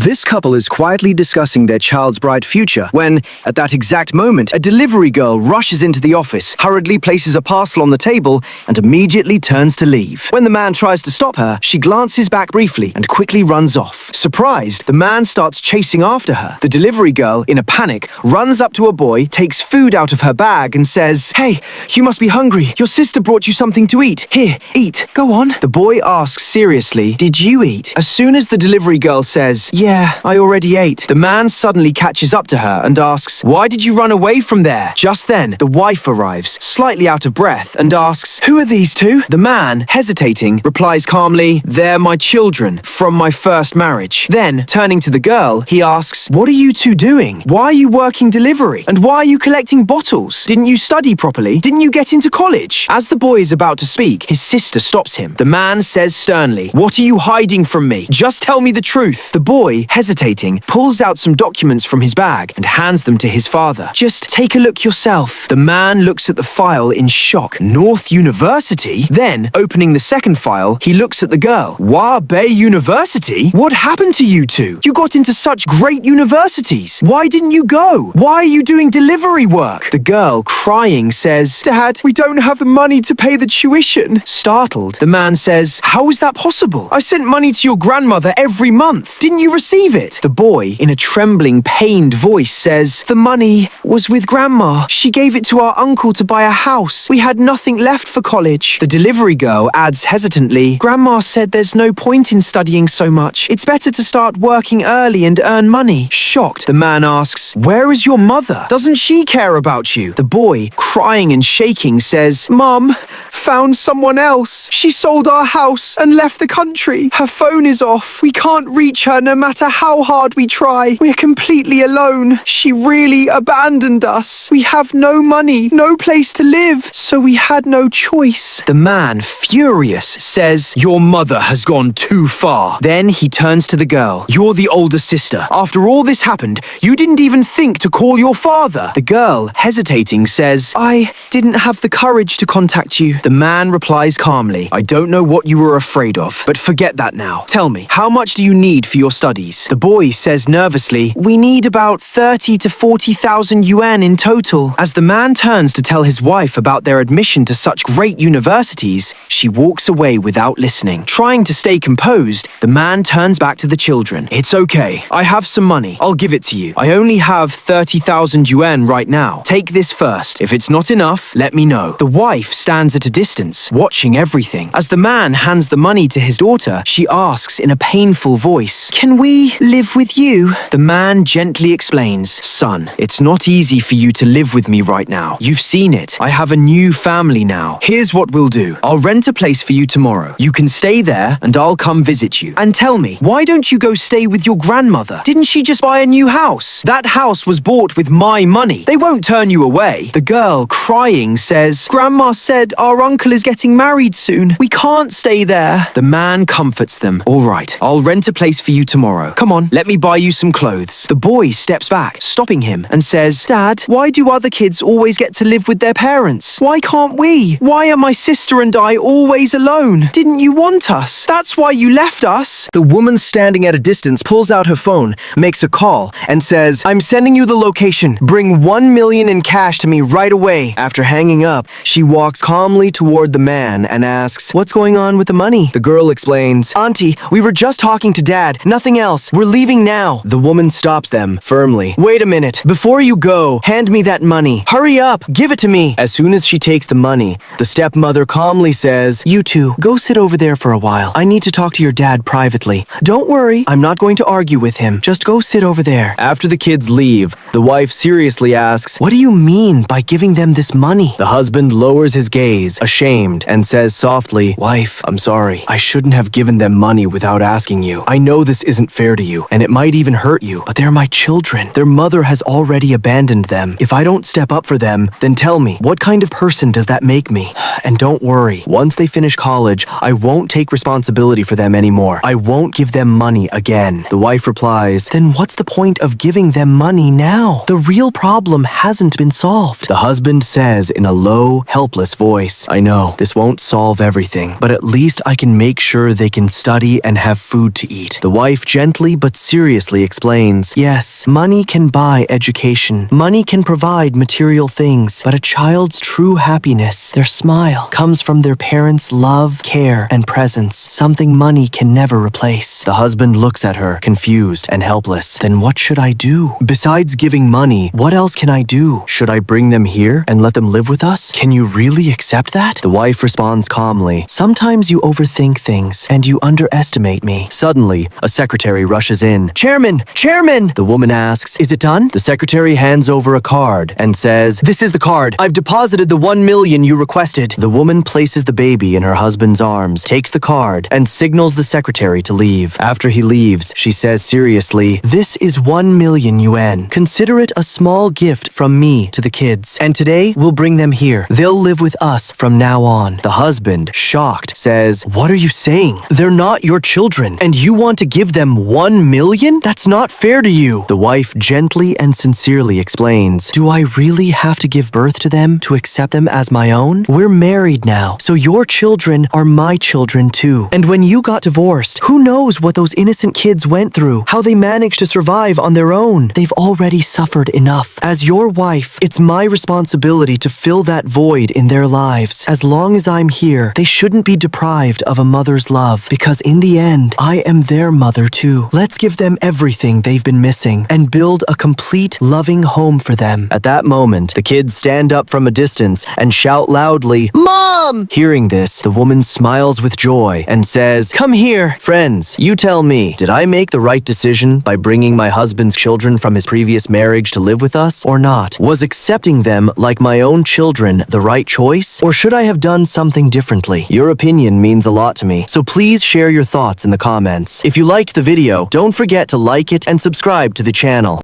This couple is quietly discussing their child's bright future when, at that exact moment, a delivery girl rushes into the office, hurriedly places a parcel on the table, and immediately turns to leave. When the man tries to stop her, she glances back briefly and quickly runs off. Surprised, the man starts chasing after her. The delivery girl, in a panic, runs up to a boy, takes food out of her bag and says, "Hey, you must be hungry. Your sister brought you something to eat. Here, eat. Go on." The boy asks seriously, "Did you eat?" As soon as the delivery girl says, "Yeah, I already ate," the man suddenly catches up to her and asks, "Why did you run away from there?" Just then, the wife arrives, slightly out of breath, and asks, "Who are these two?" The man, hesitating, replies calmly, "They're my children from my first marriage." Then, turning to the girl, he asks, "What are you two doing? Why are you working delivery? And why are you collecting bottles? Didn't you study properly? Didn't you get into college?" As the boy is about to speak, his sister stops him. The man says sternly, "What are you hiding from me? Just tell me the truth." The boy, hesitating, pulls out some documents from his bag and hands them to his father. "Just take a look yourself." The man looks at the file in shock. North University? Then, opening the second file, he looks at the girl. Wa Bay University? What happened to you two? You got into such great universities. Why didn't you go? Why are you doing delivery work? The girl, crying, says, "Dad, we don't have the money to pay the tuition." Startled, the man says, "How is that possible? I sent money to your grandmother every month. Didn't you receive it?" The boy, in a trembling, pained voice, says, "The money was with Grandma. She gave it to our uncle to buy a house. We had nothing left for college." The delivery girl adds hesitantly, "Grandma said there's no point in studying so much. It's better to start working early and earn money." Shocked, the man asks, "Where is your mother? Doesn't she care about you?" The boy, crying and shaking, says, "Mom found someone else. She sold our house and left the country. Her phone is off. We can't reach her no matter how hard we try. We're completely alone. She really abandoned us. We have no money, no place to live, so we had no choice." The man, furious, says, "Your mother has gone too far." Then he turns to the girl. "You're the older sister. After all this happened, you didn't even think to call your father." The girl, hesitating, says, "I didn't have the courage to contact you." The man replies calmly, "I don't know what you were afraid of, but forget that now. Tell me, how much do you need for your studies?" The boy says nervously, "We need about 30 to 40,000 yuan in total." As the man turns to tell his wife about their admission to such great universities, she walks away without listening. Trying to stay composed, the man turns back to the children. "It's okay. I have some money. I'll give it to you. I only have 30,000 yuan right now. Take this first. If it's not enough, let me know." The wife stands at a distance, watching everything. As the man hands the money to his daughter, she asks in a painful voice, "Can we live with you?" The man gently explains, "Son, it's not easy for you to live with me right now. You've seen it. I have a new family now. Here's what we'll do. I'll rent a place for you tomorrow. You can stay there and I'll come visit you. And tell me, why don't you go stay with your grandmother? Didn't she just buy a new house? That house was bought with my money. They won't turn you away." The girl, crying, says, "Grandma said our uncle is getting married soon. We can't stay there." The man comforts them. "All right, I'll rent a place for you tomorrow. Come on, let me buy you some clothes." The boy steps back, stopping him, and says, "Dad, why do other kids always get to live with their parents? Why can't we? Why are my sister and I always alone? Didn't you want us? That's why you left us." The woman standing at a distance pulls out her phone, makes a call, and says, "I'm sending you the location. Bring 1 million in cash to me right away." After hanging up, she walks calmly toward the man and asks, "What's going on with the money?" The girl explains, "Auntie, we were just talking to Dad. Nothing else. We're leaving now." The woman stops them firmly. "Wait a minute. Before you go, hand me that money. Hurry up. Give it to me." As soon as she takes the money, the stepmother calmly says, "You two, go sit over there for a while. I need to talk to your dad privately. Don't worry. I'm not going to argue with him. Just go sit over there." After the kids leave, the wife seriously asks, "What do you mean by giving them this money?" The husband lowers his gaze, ashamed, and says softly, "Wife, I'm sorry. I shouldn't have given them money without asking you. I know this isn't fair to you, and it might even hurt you, but they're my children. Their mother has already abandoned them. If I don't step up for them, then tell me, what kind of person does that make me? And don't worry, once they finish college, I won't take responsibility for them anymore. I won't give them money again." The wife replies, "Then what's the point of giving them money now? The real problem hasn't been solved." The husband says in a low, helpless voice, "I know, this won't solve everything, but at least I can make sure they can study and have food to eat." The wife gently gently but seriously explains, yes, money can buy education. Money can provide material things, but a child's true happiness, their smile, comes from their parents' love, care, and presence, something money can never replace. The husband looks at her, confused and helpless. Then what should I do? Besides giving money, what else can I do? Should I bring them here and let them live with us? Can you really accept that? The wife responds calmly, sometimes you overthink things and you underestimate me. Suddenly, a secretary rushes in. Chairman! Chairman! The woman asks, is it done? The secretary hands over a card and says, this is the card. I've deposited the 1 million you requested. The woman places the baby in her husband's arms, takes the card, and signals the secretary to leave. After he leaves, she says seriously, this is 1 million yuan. Consider it a small gift from me to the kids. And today, we'll bring them here. They'll live with us from now on. The husband, shocked, says, what are you saying? They're not your children, and you want to give them 1 million? That's not fair to you. The wife gently and sincerely explains, do I really have to give birth to them to accept them as my own? We're married now, so your children are my children too. And when you got divorced, who knows what those innocent kids went through, how they managed to survive on their own. They've already suffered enough. As your wife, it's my responsibility to fill that void in their lives. As long as I'm here, they shouldn't be deprived of a mother's love, because in the end, I am their mother too. Let's give them everything they've been missing and build a complete, loving home for them. At that moment, the kids stand up from a distance and shout loudly, Mom! Hearing this, the woman smiles with joy and says, come here. Friends, you tell me, did I make the right decision by bringing my husband's children from his previous marriage to live with us or not? Was accepting them like my own children the right choice? Or should I have done something differently? Your opinion means a lot to me, so please share your thoughts in the comments. If you liked the video, don't forget to like it and subscribe to the channel.